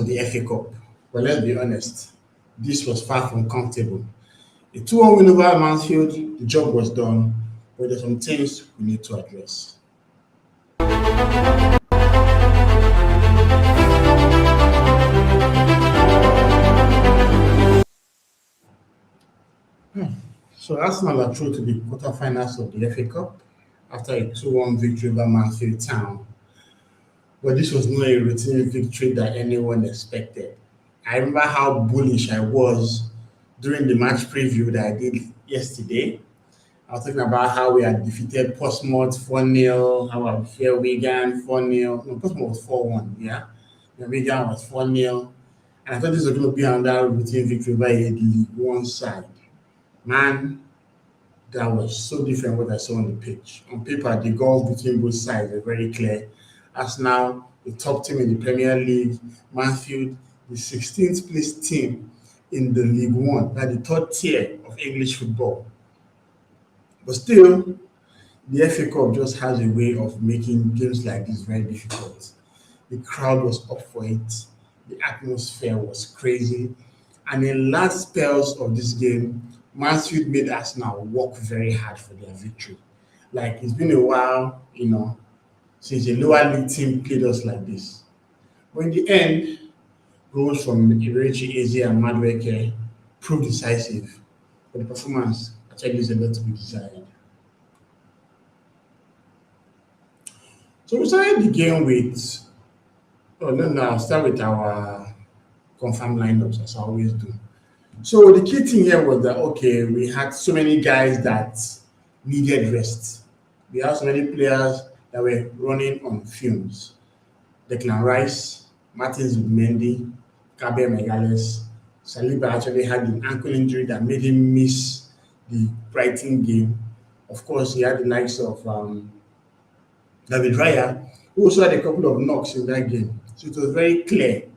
of the FA Cup. But let's be honest, this was far from comfortable. A 2-1 win over Mansfield, the job was done, but there's some things we need to address. So Arsenal are through to the quarterfinals of the FA Cup after a 2-1 victory over Mansfield Town. But this was not a routine victory that anyone expected. I remember how bullish I was during the match preview that I did yesterday. I was talking about how we had defeated Portsmouth 4-0, how I defeated Wigan 4-0. No, Portsmouth was 4-1, yeah. And Wigan was 4-0. And I thought this was going to be another routine victory by a League One side. Man, that was so different what I saw on the pitch. On paper, the goals between both sides are very clear. Arsenal, the top team in the Premier League, Mansfield, the 16th place team in the League One, that's the third tier of English football. But still, the FA Cup just has a way of making games like this very difficult. The crowd was up for it, the atmosphere was crazy, and in last spells of this game, Mansfield made Arsenal work very hard for their victory. Like, it's been a while, since a lower league team played us like this. But in the end, goals from Eberechi, Eze, and Madueke proved decisive. But the performance actually is a lot to be desired. So we started the game with, I'll start with our confirmed lineups as I always do. So the key thing here was that, we had so many guys that needed rest. We had so many players that were running on fumes. Declan Rice, Martins Mendy, Gabriel Megales. Saliba actually had an ankle injury that made him miss the Brighton game. Of course, he had the likes of David Raya, who also had a couple of knocks in that game. So it was very clear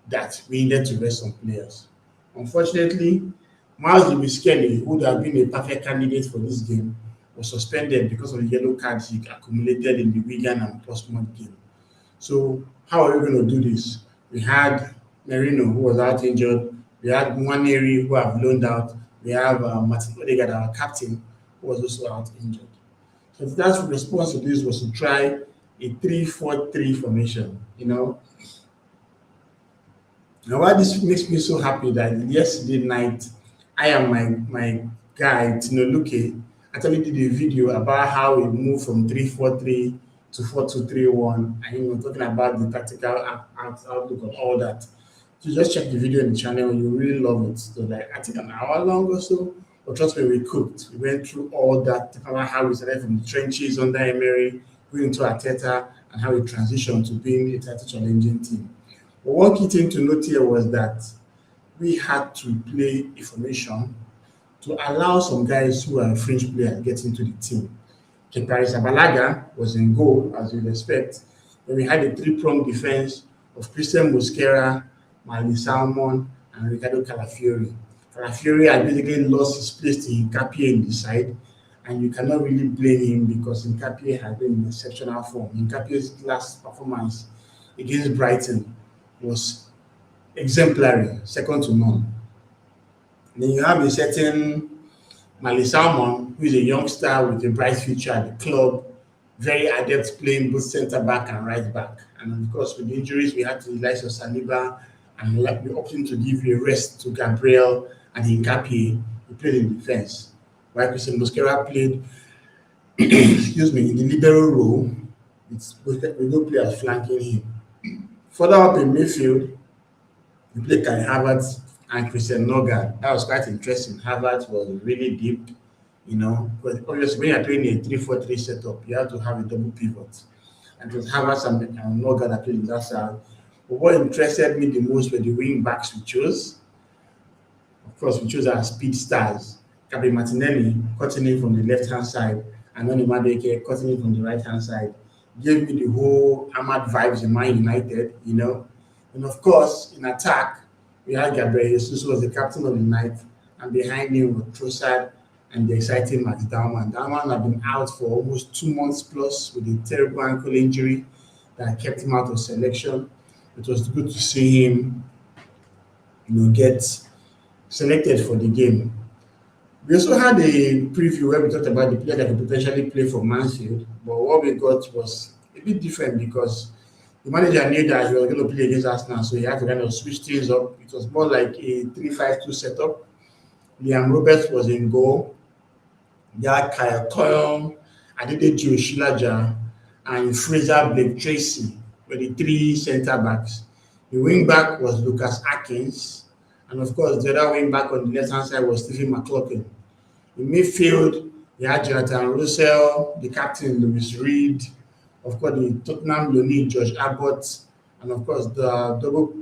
that we needed to rest some players. Unfortunately, Miles Lewis-Kelly, who would have been a perfect candidate for this game, was suspended because of the yellow cards he accumulated in the Wigan and Portsmouth game. So how are we going to do this? We had Merino, who was out injured. We had Nwaneri, who have loaned out. We have Martin Odegaard, our captain, who was also out injured. So that's the response to this was to try a 3-4-3 formation, Now, why this makes me so happy that yesterday night, I and my guy, Tino Luke, actually did a video about how we moved from 3-4-3 to 4-2-3-1, and talking about the tactical outlook of all that. So just check the video in the channel, you really love it. So I think an hour long or so, but trust me, we cooked. We went through all that, talking about how we started from the trenches under Emery, going into Arteta, and how we transitioned to being a title challenging team. But one key thing to note here was that we had to play a formation to allow some guys who are fringe players get into the team. Keparis Abalaga was in goal, as you'd expect. Then we had a three-pronged defense of Christian Mosquera, Mali Salmon, and Ricardo Calafiori. Calafiori had basically lost his place to Nkapie in the side, and you cannot really blame him because Nkapie had been in exceptional form. Nkapie's last performance against Brighton was exemplary, second to none. Then you have a certain Mali Salmon, who is a youngster with a bright future at the club, very adept playing both centre back and right back. And of course, with the injuries, we had to rely on Saliba, and we opted to give a rest to Gabriel and Nkapie, who played in defence. While Christian Mosquera played, in the libero role, with no players flanking him. Further up in midfield, we played Kai Havertz and Christian Nogard. That was quite interesting. Havertz was really deep, because obviously when you're playing a 3-4-3 setup, you have to have a double pivot. And it was Havertz and Nogard that played in that side. But what interested me the most were the wing backs we chose. Of course, we chose our speed stars. Gabi Martinelli cutting in from the left-hand side, and Noni Madueke cutting in from the right-hand side. Gave me the whole Ahmad vibes in Man United, And of course, in attack, we had Gabriel Jesus, who was the captain of the night, and behind him was Trossard and the exciting Max Daumann. Daumann had been out for almost 2 months plus with a terrible ankle injury that kept him out of selection. It was good to see him, get selected for the game. We also had a preview where we talked about the player that could potentially play for Mansfield, but what we got was a bit different because the manager knew that he was going to play against Arsenal, so he had to kind of switch things up. It was more like a 3-5-2 setup. Liam Roberts was in goal. Yeah, Kyle Toyon, Adedeji Oshilaja, and Fraser Blake Tracy were the three centre backs. The wing back was Lucas Atkins, and of course, the other wing back on the left hand side was Stephen McLaughlin. In midfield, we had Jonathan Russell, the captain Lewis Reed, of course, the Tottenham Noni George Abbott, and of course, the double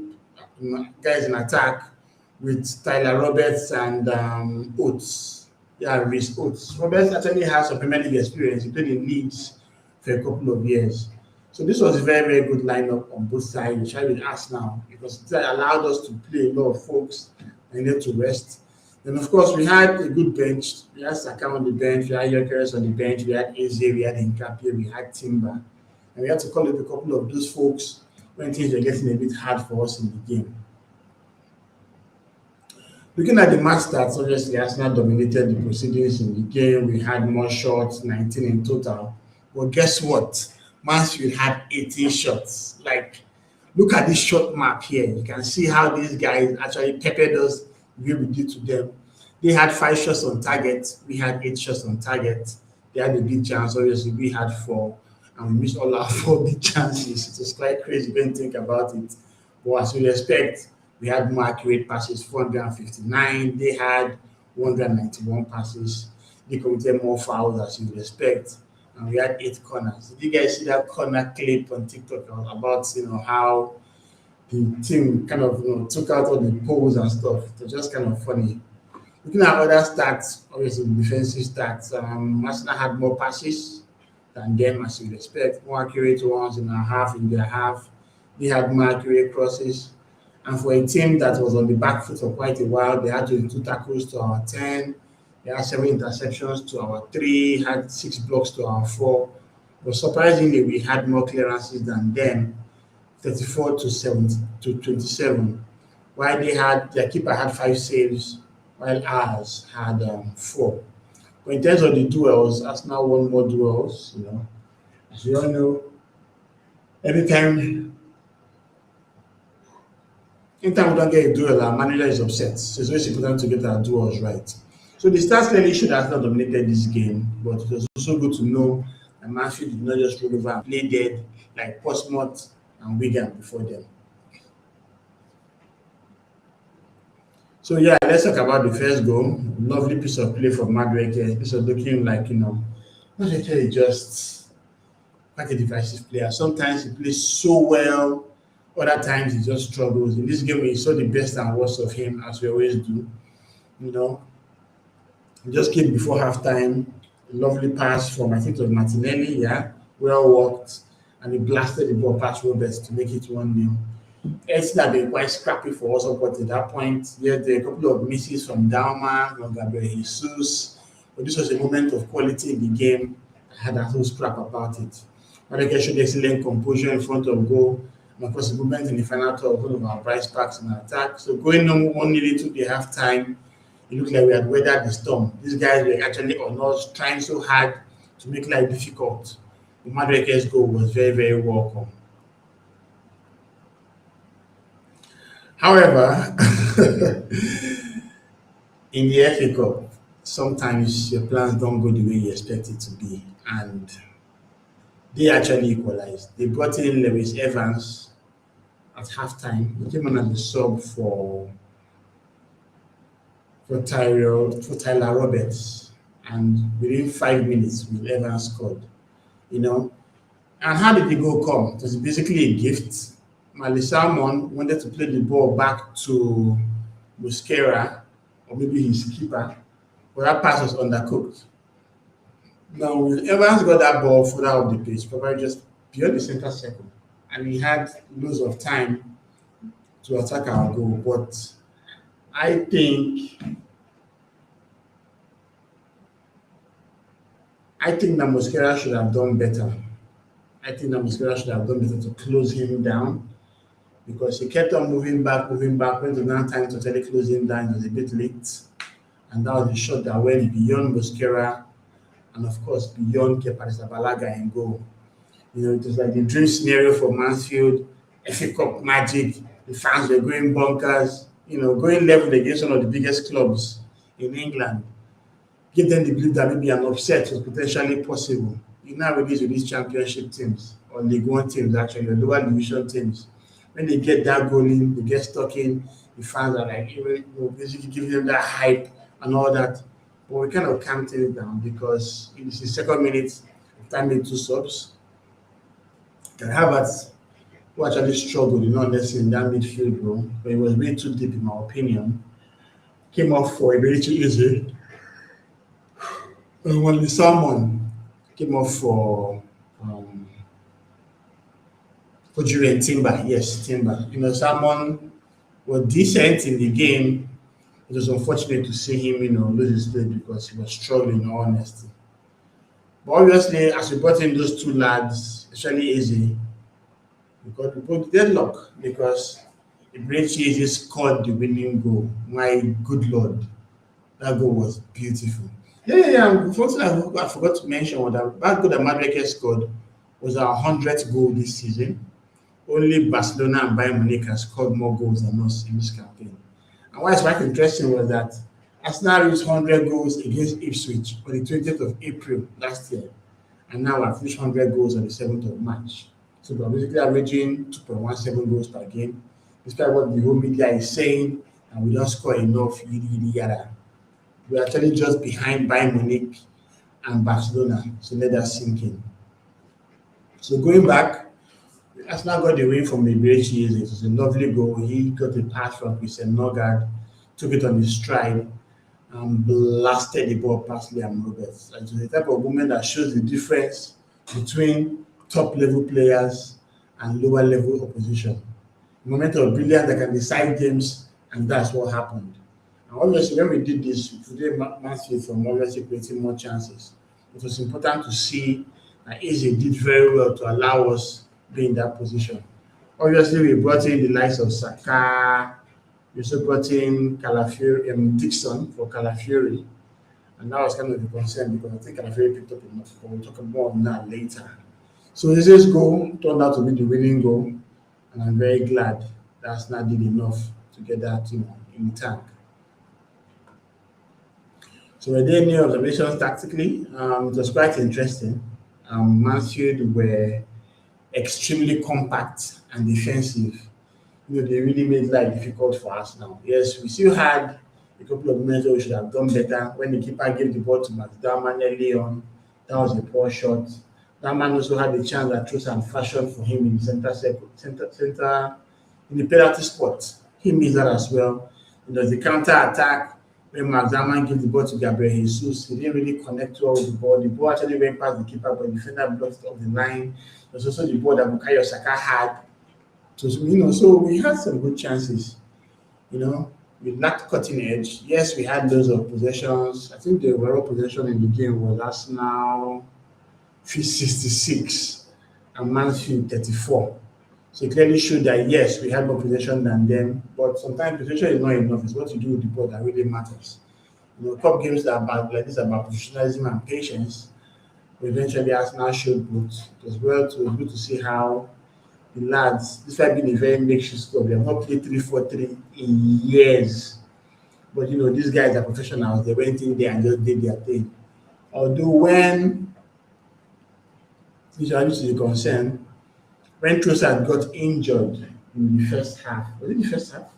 guys in attack with Tyler Roberts and Oates. Yeah, Rhys Oates. Roberts actually has some Premier League experience. He played in Leeds for a couple of years. So this was a very, very good lineup on both sides, especially with us now, because it allowed us to play a lot of folks and need to rest. Then, of course, we had a good bench. We had Saka on the bench, we had Gyökeres on the bench, we had Eze, we had Nkapie, we had Timber. And we had to call up a couple of those folks when things were getting a bit hard for us in the game. Looking at the match stats, obviously Arsenal dominated the proceedings in the game. We had more shots, 19 in total. But guess what? Mansfield had 18 shots. Like, look at this shot map here. You can see how these guys actually peppered us the way we did to them. They had 5 shots on target. We had 8 shots on target. They had a big chance. Obviously, we had 4. And we missed all our 4 big chances. It was quite crazy when you think about it. But as we expect, we had more accurate passes, 459. They had 191 passes. They committed more fouls as you would expect. And we had 8 corners. Did you guys see that corner clip on TikTok about how the team kind of took out all the poles and stuff? It was just kind of funny. Looking at other stats, obviously the defensive stats, Arsenal had more passes than them as you would expect. More accurate ones in their half. They had more accurate crosses. And for a team that was on the back foot for quite a while, they had 22 tackles to our 10. They had 7 interceptions to our 3, had 6 blocks to our 4. But surprisingly, we had more clearances than them, 34 to 27. While their keeper had 5 saves, while ours had 4. But in terms of the duels, Arsenal won more duels. As we all know, anytime we don't get a duel, our manager is upset. So it's very important to get our duels right. So the stats clearly showed that not dominated this game, but it was also good to know that Mansfield did not just roll over and play dead like Portsmouth and Wigan before them. So yeah, let's talk about the first goal. Lovely piece of play from Madueke. This was looking like, Madueke is just quite a divisive player. Sometimes he plays so well, other times he just struggles. In this game, we saw the best and worst of him, as we always do. He just came before halftime. A lovely pass from, I think it was Martinelli, yeah, well worked, and he blasted the ball past Roberts to make it 1-0. Eze had been quite scrappy for us up at that point. There were a couple of misses from Dalma, from Gabriel Jesus, but this was a moment of quality in the game. I had that whole scrap about it. Madueke showed excellent composure in front of goal, and of course, the movement in the final third of one of our bright sparks in attack. So going on 1-0 to the halftime, it looked like we had weathered the storm. These guys were actually on us, trying so hard to make life difficult. The Madueke's goal was very, very welcome. However, in the FA Cup, sometimes your plans don't go the way you expect it to be, and they actually equalized. They brought in Lewis Evans at halftime. He came on as a sub for Tyler Roberts, and within 5 minutes, Will Evans scored. And how did the goal come? It was basically a gift. Mali Salmon wanted to play the ball back to Mosquera, or maybe his keeper, but that pass was undercooked. Now, Will Evans got that ball further up the pitch, probably just beyond the center circle, and he had loads of time to attack our goal. But I think that Mosquera should have done better. I think that Mosquera should have done better to close him down. because he kept on moving back. When the now time to totally close him down, it was a bit late. And that was the shot that went beyond Mosquera and, of course, beyond Kepa Balaga in goal. It was like the dream scenario for Mansfield, FA Cup magic. The fans were going bonkers, going level against one of the biggest clubs in England. Give them the belief that maybe an upset was potentially possible. Nowadays with these championship teams, or League One teams actually, or lower division teams, when they get that goal in, they get stuck in, the fans are like, basically giving them that hype and all that. But we kind of calm things down because in the second minute, time made two subs. And Havertz, who actually struggled, honestly, in that midfield role, but it was way too deep, in my opinion. Came off for Eberechi Eze. And when the Salmon came off for Julian Timber. Yes, Timber. Salmon was decent in the game. It was unfortunate to see him, lose his place because he was struggling, in all honesty. But obviously, as we brought in those two lads, especially Eze, we put deadlock because Eberechi Eze scored the winning goal. My good Lord, that goal was beautiful. Yeah. One thing I forgot to mention was that goal that Madueke scored was our 100th goal this season. Only Barcelona and Bayern Munich have scored more goals than us in this campaign. And what is quite interesting was that Arsenal reached 100 goals against Ipswich on the 20th of April last year. And now we've reached 100 goals on the 7th of March. So we're basically averaging 2.17 goals per game. Despite what the whole media is saying, and we don't score enough, yada. We're actually just behind Bayern Munich and Barcelona. So let that sink in. So going back, Arsenal got the win from Eberechi Eze. It was a lovely goal. He got a pass from Christian Nogard, took it on his stride, and blasted the ball past Liam Roberts. It was the type of movement that shows the difference between top-level players and lower-level opposition. A moment of brilliance that can decide games, and that's what happened. And obviously, when we did this, we did Mansfield from obviously creating more chances. It was important to see that Eze did very well to allow us be in that position. Obviously, we brought in the likes of Saka. We also brought in Dixon for Calafiori. And that was kind of a concern because I think Calafiori picked up enough, but we'll talk more on that later. So Eze's goal turned out to be the winning goal, and I'm very glad that Arsenal did enough to get that in the tank. So were there any observations tactically? It was quite interesting. Mansfield were extremely compact and defensive. They really made life difficult for us now. Yes, we still had a couple of moments where we should have done better. When the keeper gave the ball to Max Dalman early on, that was a poor shot. Dalman also had a chance that Trossard fashioned for him in the center in the penalty spot. He missed that as well. The counter attack when Max Dalman gave the ball to Gabriel Jesus. He didn't really connect well with the ball. The ball actually went past the keeper, but the defender blocked it off the line. There's also the ball that Bukayo Saka had. So we had some good chances. We lacked cutting edge. Yes, we had loads of possessions. I think the overall possession in the game was Arsenal 66 and Mansfield 34. So it clearly showed that yes, we had more possession than them, but sometimes possession is not enough. It's what you do with the ball that really matters. Cup games that are about like this about professionalism and patience. But eventually, Arsenal showed both. It was good to see how the lads, this might be a very makeshift squad. They have not played 3-4-3 in years. But these guys are professionals. They went in there and just did their thing. Although when this is a concern, when Trossard got injured in the first half, was it the first half?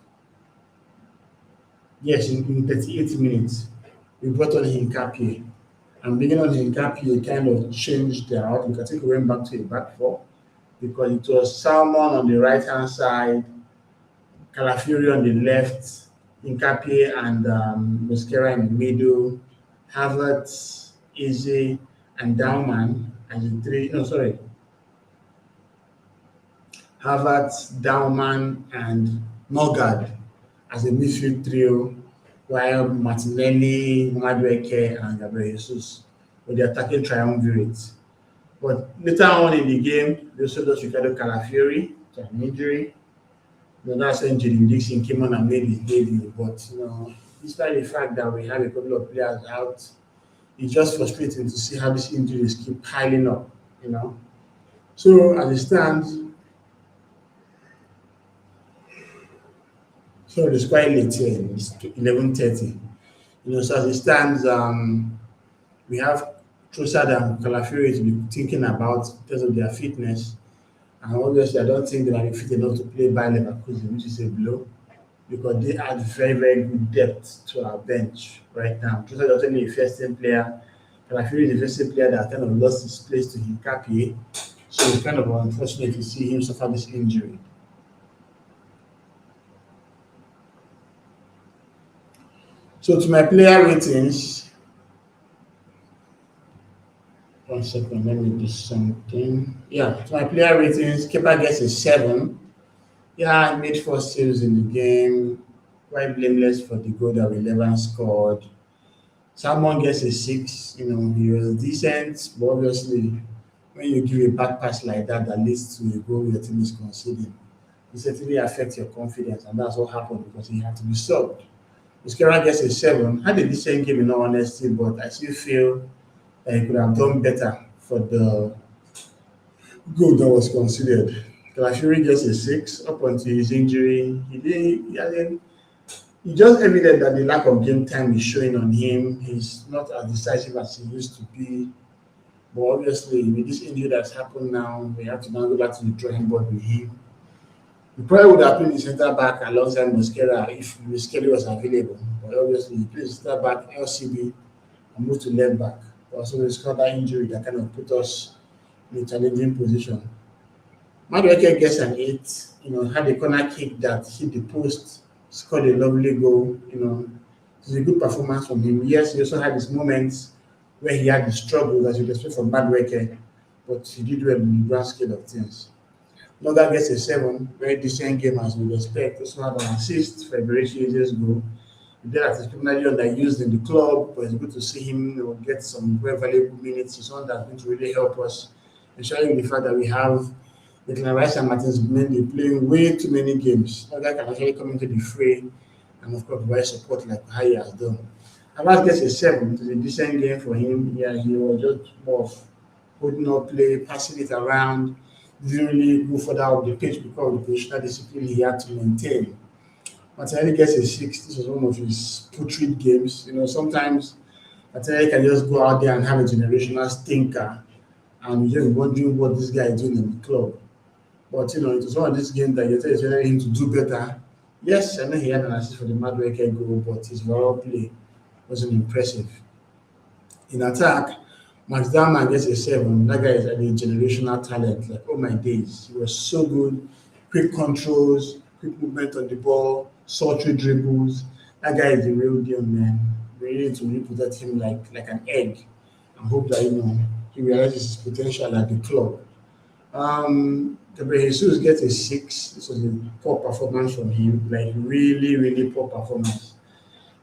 Yes, in 38 minutes, we brought on Hincapie. And beginning on Hincapie kind of changed their outlook. I think we went back to a back four because it was Salmon on the right-hand side, Calafiori on the left, Hincapie and Mosquera in the middle, Havertz, Eze, and Dauman as the three. No, sorry. Havertz, Dauman, and Nogard as a midfield trio, while Martinelli, Madueke, and Gabriel Jesus were the attacking triumvirate. But later on in the game, we also lost Ricardo Calafiori to an injury. That's when Jaden Dixon came on and made his debut. But despite the fact that we have a couple of players out, it's just frustrating to see how these injuries keep piling up. You know. So as it stands, so it's quite late here. It's 11:30. So as it stands, we have Trossard and Calafiori to be thinking about in terms of their fitness. And obviously, I don't think they might be fit enough to play by Leverkusen, which is a blow, because they add very, very good depth to our bench right now. Trossard is only a first-team player. Calafiori is a first-team player that kind of lost his place to Hincapié. So it's kind of unfortunate to see him suffer this injury. So to my player ratings, one second, let me do something. Yeah, to my player ratings, Kepa gets a 7. Yeah, he made 4 saves in the game. Quite blameless for the goal that Levan scored. Salmon gets a 6. He was decent, but obviously, when you give a bad pass like that that leads to a goal your team is conceding, it certainly affects your confidence, and that's what happened because he had to be subbed. Muskera gets a 7. Had a decent game in all honesty, but I still feel that he could have done better for the goal that was considered. Kalashuri gets a 6 up until his injury. It's just evident that the lack of game time is showing on him. He's not as decisive as he used to be. But obviously, with this injury that's happened now, we have to now go back to the drawing board with him. We probably would have played the centre back alongside Mosquera if Mosquera was available. But obviously, he plays centre back, LCB, and moved to left back. Also, it's got that injury that kind of put us in a challenging position. Madueke gets an 8. Had a corner kick that hit the post, scored a lovely goal. It was a good performance from him. Yes, he also had his moments where he had the struggles as you'd expect from Madueke, but he did well in the grand scale of things. Noga gets a 7, very decent game as we'd expect. Also had an assist for Eberechi Eze's goal. The player that is criminally underused in the club, but it's good to see him get some very valuable minutes. He's one that's going to really help us, especially with the fact that we have Declan Rice and Martins Mendy playing way too many games. Noga can actually come into the fray and, of course, provide support like how he has done. Havas gets a 7. It was a decent game for him. Yeah, he was just more of holding up play, passing it around. Didn't really go further up the pitch because of the positional discipline he had to maintain. Martinelli gets a 6. This was one of his putrid games. Sometimes Martinelli can just go out there and have a generational stinker, and you're just wondering what this guy is doing in the club. But it was one of these games that you're telling him to do better. Yes, I know he had an assist for the Madueke goal, but his overall play wasn't impressive. In attack, Max Dahman gets a 7. That guy is a generational talent. Like, oh my days. He was so good. Quick controls, quick movement on the ball, sultry dribbles. That guy is the real deal, man. We need to really protect him like an egg and hope that, he realizes his potential at the club. Gabriel Jesus gets a 6. This was a poor performance from him. Like, really, really poor performance.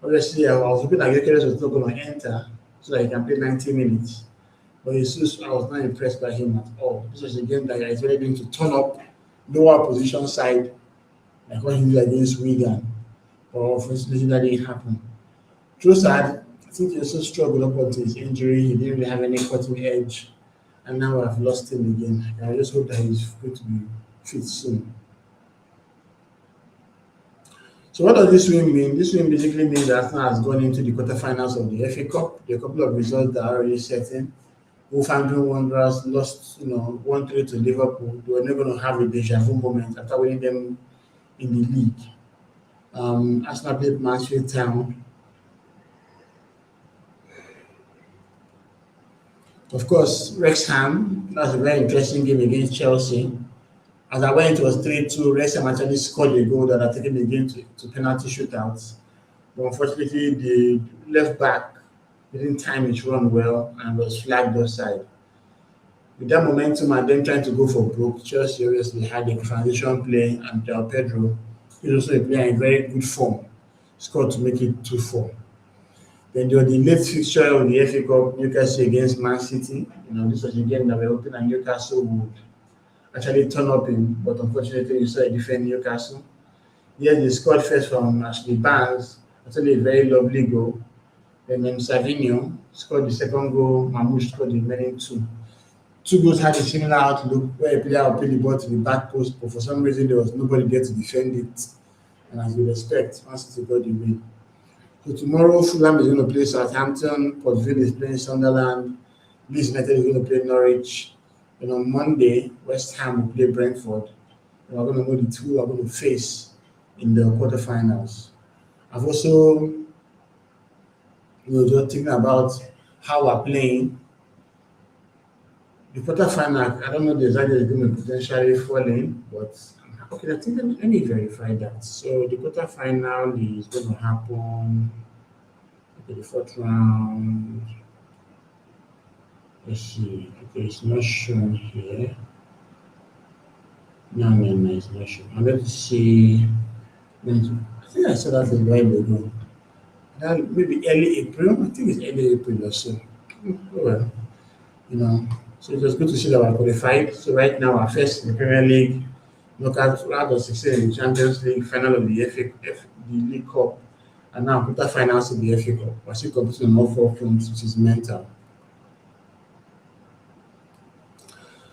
Obviously, I was hoping that Gyökeres was not going to enter so that he can play 90 minutes. But Jesus, I was not impressed by him at all. This was a game that is really going to turn up lower position side, like what he did against Wigan. But unfortunately, that didn't happen. Trossard, I think he also struggled up until his injury. He didn't really have any cutting edge. And now I've lost him again. I just hope that he's going to be fit soon. So what does this win mean? This win basically means that Arsenal has gone into the quarterfinals of the FA Cup. There are a couple of results that are already certain. Wolverhampton Wanderers lost, 1-3 to Liverpool. They were never going to have a deja vu moment after winning them in the league. Arsenal played Mansfield Town. Of course, Wrexham, that's a very interesting game against Chelsea. As I went, it was 3-2. Wrexham actually scored a goal that had taken the game to penalty shootouts. But unfortunately, the left back didn't time his run well and was flagged offside. With that momentum and then trying to go for broke, Chelsea obviously had a transition play, and Del Pedro, who's also a player in very good form, scored to make it 2-4. Then there was the late fixture of the FA Cup, Newcastle against Man City. This was a game that we were hoping that Newcastle would actually turn up in, but unfortunately, you saw a different Newcastle. Yes, they scored first from Ashley Barnes, actually a very lovely goal. Then Savinho scored the second goal. Mamouche scored the remaining two. Two goals had a similar outlook where a player would play the ball to the back post, but for some reason there was nobody there to defend it. And as you expect, Man City got the win. So tomorrow, Fulham is going to play Southampton, Port Vale is playing Sunderland, Leeds United is going to play Norwich. And on Monday, West Ham will play Brentford. And we're going to know the two are going to face in the quarterfinals. I've also, just thinking about how we're playing. The quarterfinal, I don't know the exact day it's going to potentially fall in, but okay, I think let me verify that. So the quarterfinal is going to happen. Okay, the fourth round. Let's see. Okay, it's not shown here. No, no, no, it's not shown. And let's see. I think I saw that a while ago. That maybe early April. I think it's early April or so. Oh, well, you know. So it was good to see that we're qualified. So right now, our first in the Premier League, knockout round of 16 in the Champions League, final of the the League Cup, and now quarterfinals in the FA Cup. We're still competing on all 4 fronts, which is mental.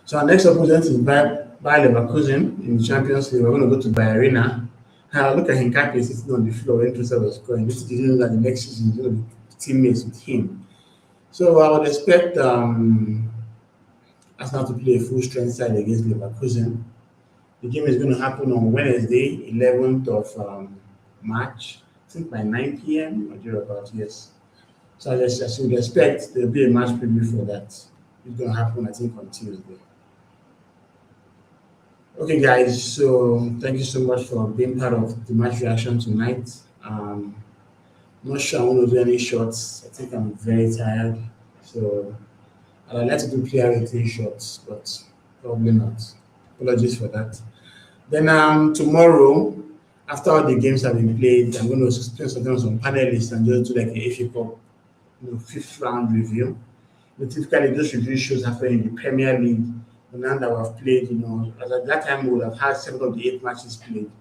So our next opponent is Bayer Leverkusen in the Champions League. We're going to go to Bayer Arena. Look at Hincapié sitting on the floor when Crystal was scoring. This is didn't know that the next season is going to be teammates with him. So I would expect Arsenal to play a full strength side against Leverkusen. The game is going to happen on Wednesday, 11th of March, I think by 9 p.m. or thereabouts, yes. So as you would expect, there will be a match preview for that. It's going to happen, I think, on Tuesday. Okay, guys, so thank you so much for being part of the match reaction tonight. Not sure I want to do any shots. I think I'm very tired. So I'd like to do player rating shots, but probably not. Apologies for that. Then tomorrow, after all the games have been played, I'm going to spend some time on some panelists and just do like a FA Cup, fifth round review. Typically, those review shows happen in the Premier League. The now that we've played, as at that time we would have had 7 of the 8 matches played.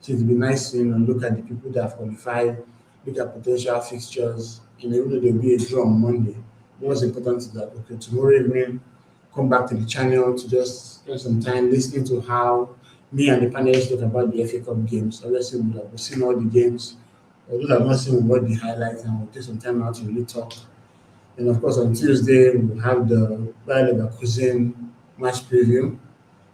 So it'd be nice to look at the people that have qualified, look at potential fixtures, even though there'll be a draw on Monday. What's important is that okay, tomorrow evening, come back to the channel to just spend some time listening to how me and the panelists talk about the FA Cup games. Obviously, we have seen all the games. Although I've not seen what the highlights, and we'll take some time out to really talk. And of course, on Tuesday, we'll have the Bayer Leverkusen match preview.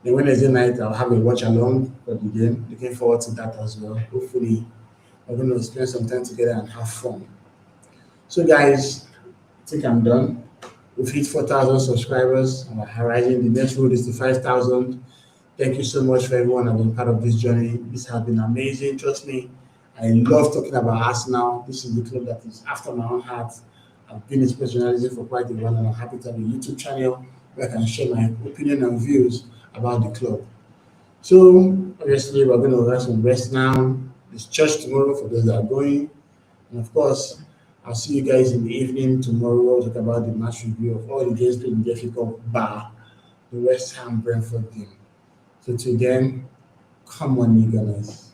Then Wednesday night, I'll have a watch along for the game. Looking forward to that as well. Hopefully, we're going to spend some time together and have fun. So, guys, I think I'm done. We've hit 4,000 subscribers on our horizon. The next road is to 5,000. Thank you so much for everyone who has been part of this journey. This has been amazing. Trust me, I love talking about Arsenal. This is the club that is after my own heart. I've been in sports journalism for quite a while, and I'm happy to have a YouTube channel where I can share my opinion and views about the club. So, obviously, we're going to have some rest now. It's church tomorrow for those that are going. And of course, I'll see you guys in the evening tomorrow. We'll talk about the match review of all the games played in the FA Cup bar the West Ham Brentford game. So, till then, come on, you guys.